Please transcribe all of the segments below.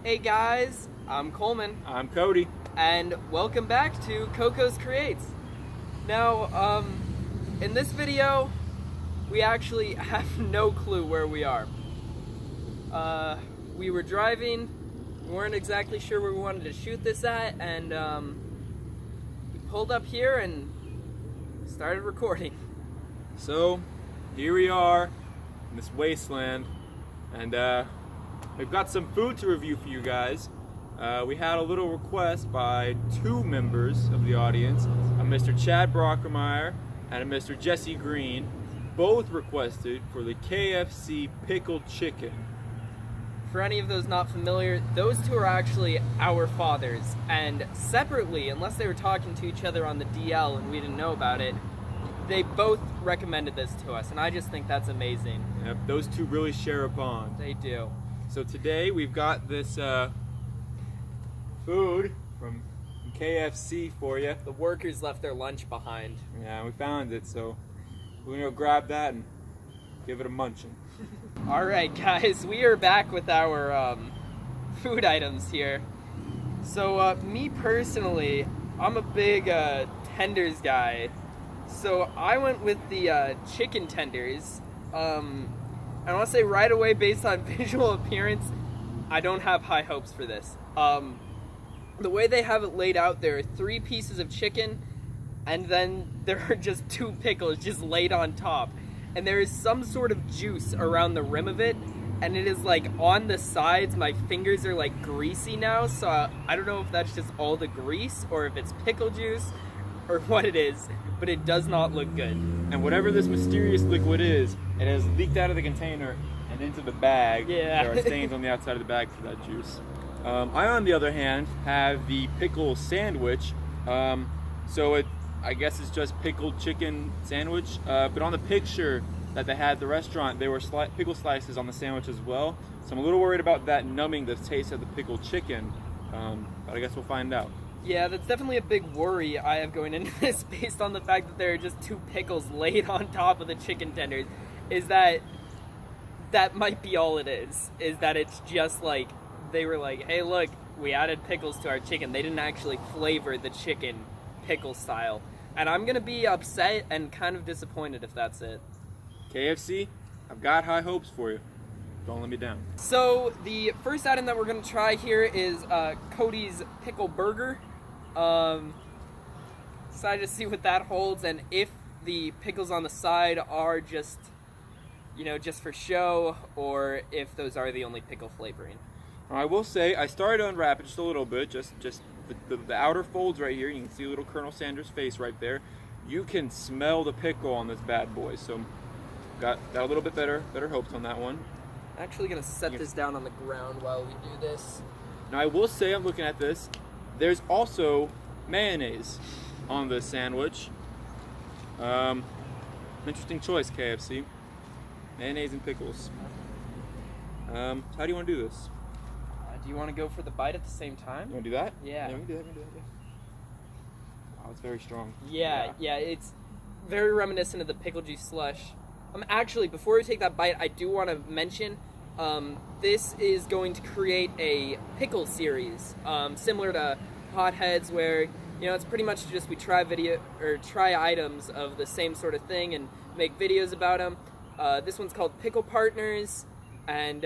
Hey guys, I'm Coleman. I'm Cody. And welcome back to Coco's Creates. Now, in this video, we actually have no clue where we are. We were driving, we weren't exactly sure where we wanted to shoot this at, and we pulled up here and started recording. So, here we are in this wasteland, and we've got some food to review for you guys. We had a little request by two members of the audience, a Mr. Chad Brockermeyer and a Mr. Jesse Green. Both requested for the KFC Pickle Chicken. For any of those not familiar, those two are actually our fathers, and separately, unless they were talking to each other on the DL and we didn't know about it, they both recommended this to us, and I just think that's amazing. Yep, those two really share a bond. They do. So today we've got this food from KFC for you. The workers left their lunch behind. Yeah, we found it, so we're gonna go grab that and give it a munchin'. Alright guys, we are back with our food items here. So me personally, I'm a big tenders guy. So I went with the chicken tenders. I want to say right away, based on visual appearance, I don't have high hopes for this. The way they have it laid out, there are 3 pieces of chicken, and then there are just 2 pickles just laid on top. And there is some sort of juice around the rim of it, and it is like on the sides. My fingers are like greasy now, so I don't know if that's just all the grease or if it's pickle juice or what it is, but it does not look good. And whatever this mysterious liquid is, it has leaked out of the container and into the bag. Yeah. There are stains on the outside of the bag for that juice. I, on the other hand, have the pickle sandwich. I guess it's just pickled chicken sandwich, but on the picture that they had at the restaurant, there were pickle slices on the sandwich as well. So I'm a little worried about that numbing the taste of the pickled chicken, but I guess we'll find out. Yeah, that's definitely a big worry I have going into this, based on the fact that there are just 2 pickles laid on top of the chicken tenders, is that might be all it is that it's just like, they were like, hey look, we added pickles to our chicken. They didn't actually flavor the chicken pickle style. And I'm gonna be upset and kind of disappointed if that's it. KFC, I've got high hopes for you. Don't let me down. So the first item that we're gonna try here is Cody's Pickle Burger. Excited to see what that holds, and if the pickles on the side are just, just for show, or if those are the only pickle flavoring. I will say, I started to unwrap it just a little bit, just the outer folds right here. You can see little Colonel Sanders' face right there. You can smell the pickle on this bad boy, so got a little bit better hopes on that one. I'm actually gonna set this down on the ground while we do this. Now I will say, I'm looking at this, there's also mayonnaise on this sandwich. Interesting choice, KFC. Mayonnaise and pickles. How do you want to do this? Do you want to go for the bite at the same time? You want to do that? Yeah. We can do that. Yeah. Oh, it's very strong. Yeah, it's very reminiscent of the pickle juice slush. Actually, before we take that bite, I do want to mention, this is going to create a pickle series, similar to Hotheads, where, it's pretty much just we try items of the same sort of thing and make videos about them. This one's called Pickle Partners. And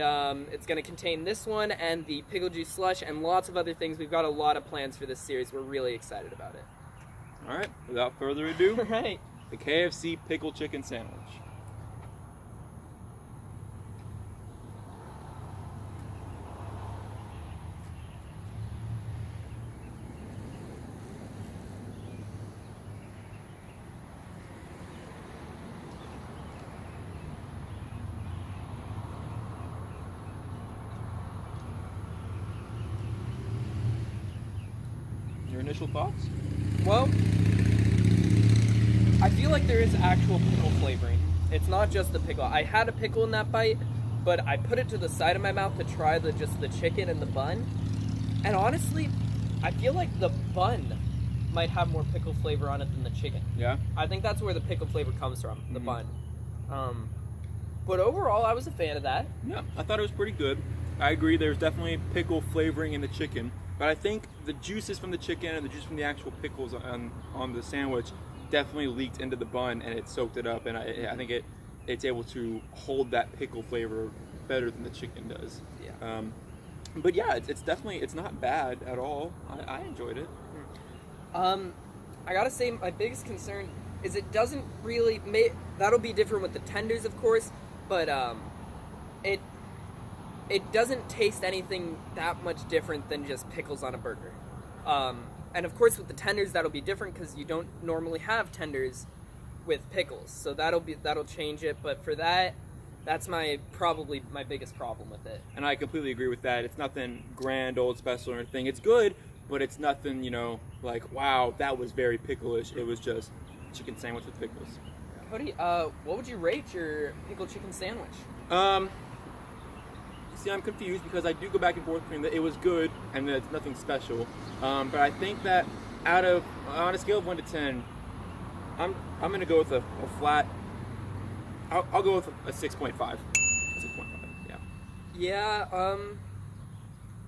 it's going to contain this one and the pickle juice slush and lots of other things. We've got a lot of plans for this series. We're really excited about it. All right, without further ado, All right. The KFC Pickle Chicken Sandwich. Your initial thoughts? Well, I feel like there is actual pickle flavoring. It's not just the pickle. I had a pickle in that bite, but I put it to the side of my mouth to try just the chicken and the bun. And honestly, I feel like the bun might have more pickle flavor on it than the chicken. Yeah? I think that's where the pickle flavor comes from, the bun. But overall, I was a fan of that. Yeah, I thought it was pretty good. I agree. There's definitely pickle flavoring in the chicken, but I think the juices from the chicken and the juice from the actual pickles on the sandwich definitely leaked into the bun and it soaked it up. And I think it's able to hold that pickle flavor better than the chicken does. Yeah. But yeah, it's definitely, it's not bad at all. I enjoyed it. I gotta say, my biggest concern is it doesn't really that'll be different with the tenders, of course, but it doesn't taste anything that much different than just pickles on a burger. And of course with the tenders that'll be different because you don't normally have tenders with pickles, so that'll change it. But for that's probably my biggest problem with it. And I completely agree with that. It's nothing grand, old, special or anything. It's good, but it's nothing, like, wow, that was very pickle-ish. It was just chicken sandwich with pickles. Cody, what would you rate your pickle chicken sandwich? See, I'm confused because I do go back and forth between that it was good and that it's nothing special. But I think that on a scale of 1 to 10, I'm gonna go with a flat. I'll go with a 6.5. 6.5. Yeah. Yeah.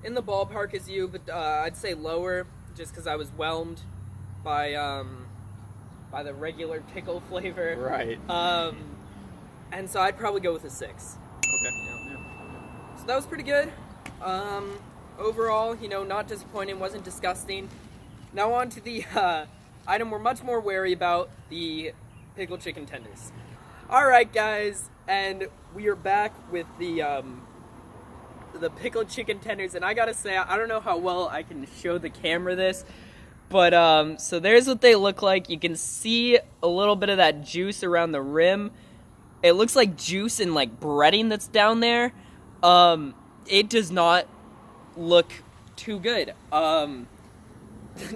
In the ballpark as you, but I'd say lower, just because I was whelmed by the regular pickle flavor. Right. And so I'd probably go with a 6. Okay. Yeah. So that was pretty good. Overall, not disappointing, wasn't disgusting. Now on to the item we're much more wary about, the pickle chicken tenders. Alright guys, and we are back with the pickled chicken tenders, and I gotta say, I don't know how well I can show the camera this, but so there's what they look like. You can see a little bit of that juice around the rim. It looks like juice and like breading that's down there. It does not look too good.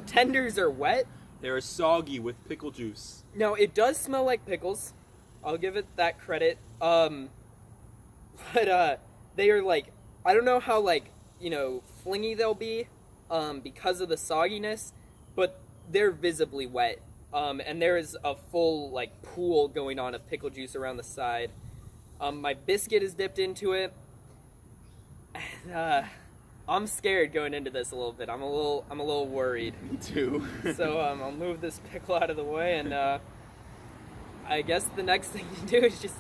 Tenders are wet. They're soggy with pickle juice. No, it does smell like pickles. I'll give it that credit. But they are like, I don't know how flingy they'll be, because of the sogginess, but they're visibly wet. And there is a full pool going on of pickle juice around the side. My biscuit is dipped into it. And, I'm scared going into this a little bit. I'm a little worried. Me too. So I'll move this pickle out of the way, and I guess the next thing to do is just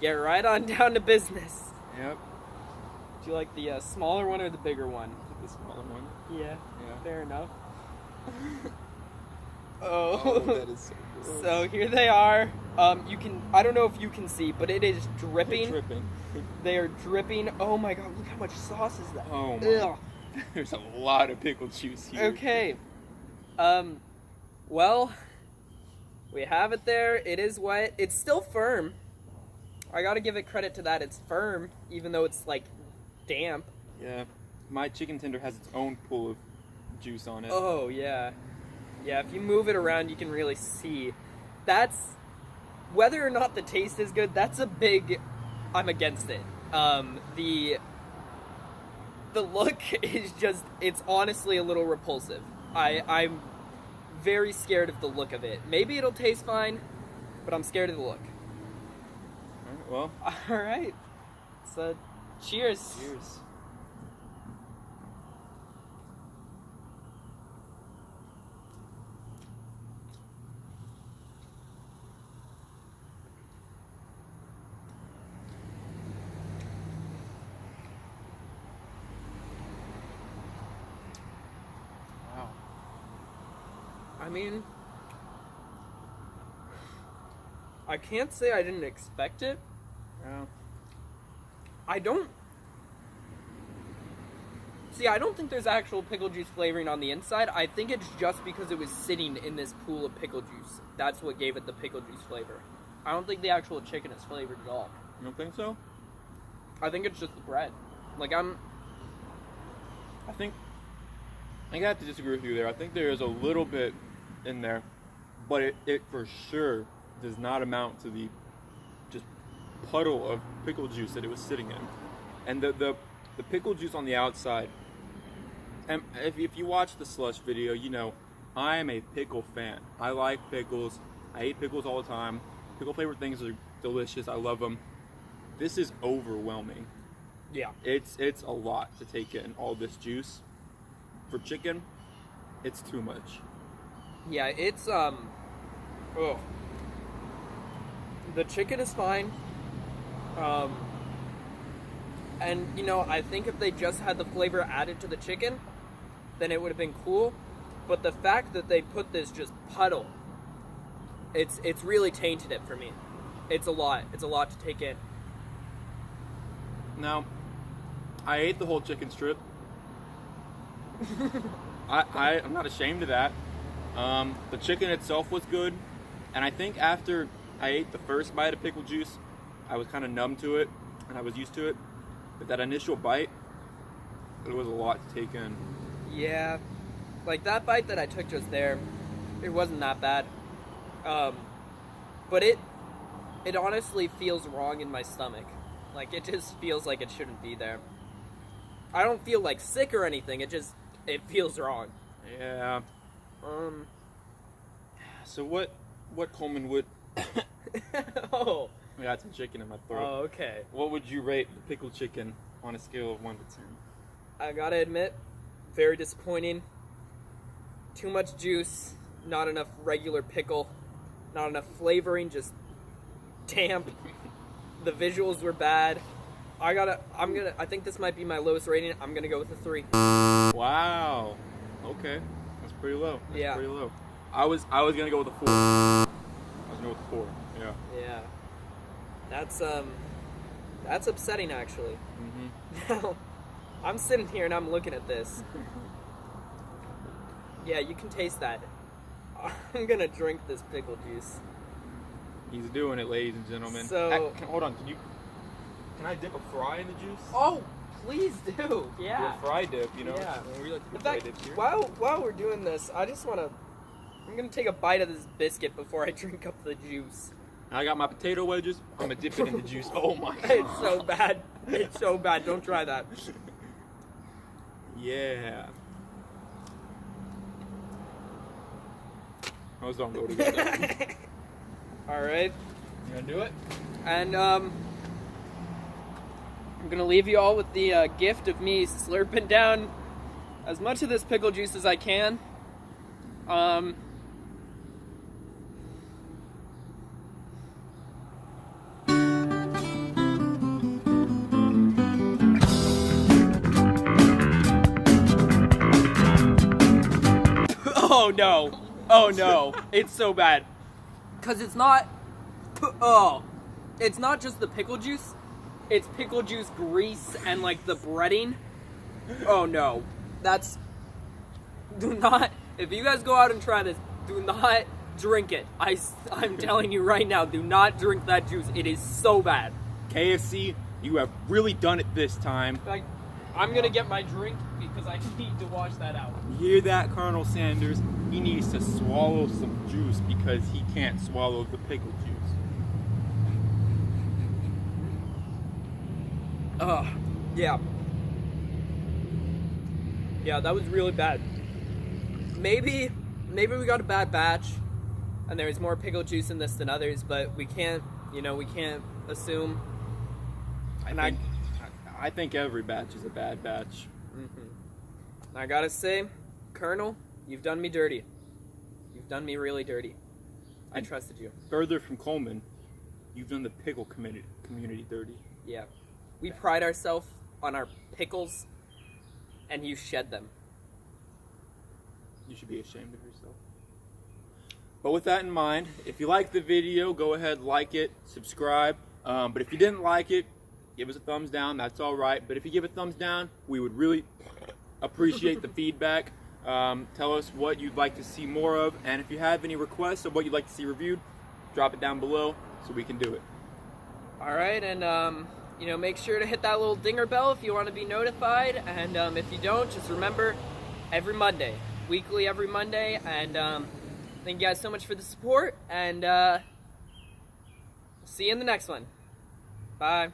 get right on down to business. Yep. Do you like the smaller one or the bigger one? The smaller one. Yeah. Fair enough. Oh, that is so gross. So here they are. I don't know if you can see, but it is dripping. They're dripping. They are dripping. Oh my god, look how much sauce is that. Oh my. Ugh. There's a lot of pickle juice here. Okay. Well, we have it there. It is wet. It's still firm. I gotta give it credit to that. It's firm, even though it's damp. Yeah. My chicken tender has its own pool of juice on it. Oh, yeah. Yeah, if you move it around, you can really see. That's, whether or not the taste is good, that's a big, I'm against it. The look is just, it's honestly a little repulsive. I'm very scared of the look of it. Maybe it'll taste fine, but I'm scared of the look. Well. Alright. So, cheers. Cheers. Wow. I mean, I can't say I didn't expect it. Yeah. I don't think there's actual pickle juice flavoring on the inside. I think it's just because it was sitting in this pool of pickle juice. That's what gave it the pickle juice flavor. I don't think the actual chicken is flavored at all. You don't think so? I think it's just the bread. I think I have to disagree with you there. I think there is a little bit in there, but it for sure does not amount to the just puddle of pickle juice that it was sitting in. And the pickle juice on the outside, and if you watch the slush video, you know I am a pickle fan. I like pickles. I eat pickles all the time. Pickle flavored things are delicious. I love them. This is overwhelming. Yeah. It's a lot to take in, all this juice. For chicken, it's too much. Yeah, it's the chicken is fine. And you know, I think if they just had the flavor added to the chicken, then it would have been cool. But the fact that they put this just puddle, it's really tainted it for me. It's a lot. It's a lot to take in. Now, I ate the whole chicken strip. I'm not ashamed of that. The chicken itself was good, and I think after I ate the first bite of pickle juice, I was kind of numb to it, and I was used to it. But that initial bite, it was a lot to take in. Yeah, like that bite that I took just there, it wasn't that bad. But it honestly feels wrong in my stomach. Like, it just feels like it shouldn't be there. I don't feel like sick or anything, it feels wrong. Yeah. So what Coleman would... Oh. I got some chicken in my throat. Oh, okay. What would you rate the pickled chicken on a scale of 1 to 10? I gotta admit, very disappointing. Too much juice, not enough regular pickle, not enough flavoring, just damp. The visuals were bad. I think this might be my lowest rating. I'm gonna go with a 3. Wow. Okay. That's pretty low. Yeah. Pretty low. I was gonna go with a 4. I was gonna go with a 4. Yeah. Yeah. That's upsetting, actually. Now, I'm sitting here and I'm looking at this. Yeah, you can taste that. I'm gonna drink this pickle juice. He's doing it, ladies and gentlemen. So, hold on. Can I dip a fry in the juice? Oh, please do. Yeah. Do a fry dip, you know. Yeah. We like to do In fry fact, dips here. while we're doing this, I'm gonna take a bite of this biscuit before I drink up the juice. I got my potato wedges. I'm gonna dip it in the juice. Oh my god. It's so bad. It's so bad. Don't try that. Yeah. Those don't go together. All right. You gonna do it? And I'm gonna leave you all with the gift of me slurping down as much of this pickle juice as I can. Oh no! Oh no! It's so bad. Cause it's not. It's not just the pickle juice. It's pickle juice grease and like the breading. Oh no! Do not. If you guys go out and try this, do not drink it. I'm telling you right now, do not drink that juice. It is so bad. KFC, you have really done it this time. Like, I'm gonna get my drink because I need to wash that out. You hear that, Colonel Sanders? He needs to swallow some juice because he can't swallow the pickle juice. Yeah. Yeah, that was really bad. Maybe we got a bad batch, and there's more pickle juice in this than others, but we can't assume. I think every batch is a bad batch. Mm-hmm. I gotta say, Colonel, you've done me dirty. You've done me really dirty. I trusted you. Further from Coleman, you've done the pickle community dirty. Yeah. We pride ourselves on our pickles, and you shed them. You should be ashamed of yourself. But with that in mind, if you liked the video, go ahead, like it, subscribe. But if you didn't like it, give us a thumbs down. That's all right. But if you give a thumbs down, we would really appreciate the feedback. Tell us what you'd like to see more of. And if you have any requests of what you'd like to see reviewed, drop it down below so we can do it. All right, and make sure to hit that little dinger bell if you want to be notified. And if you don't, just remember, every Monday, weekly every Monday. And thank you guys so much for the support. And see you in the next one. Bye.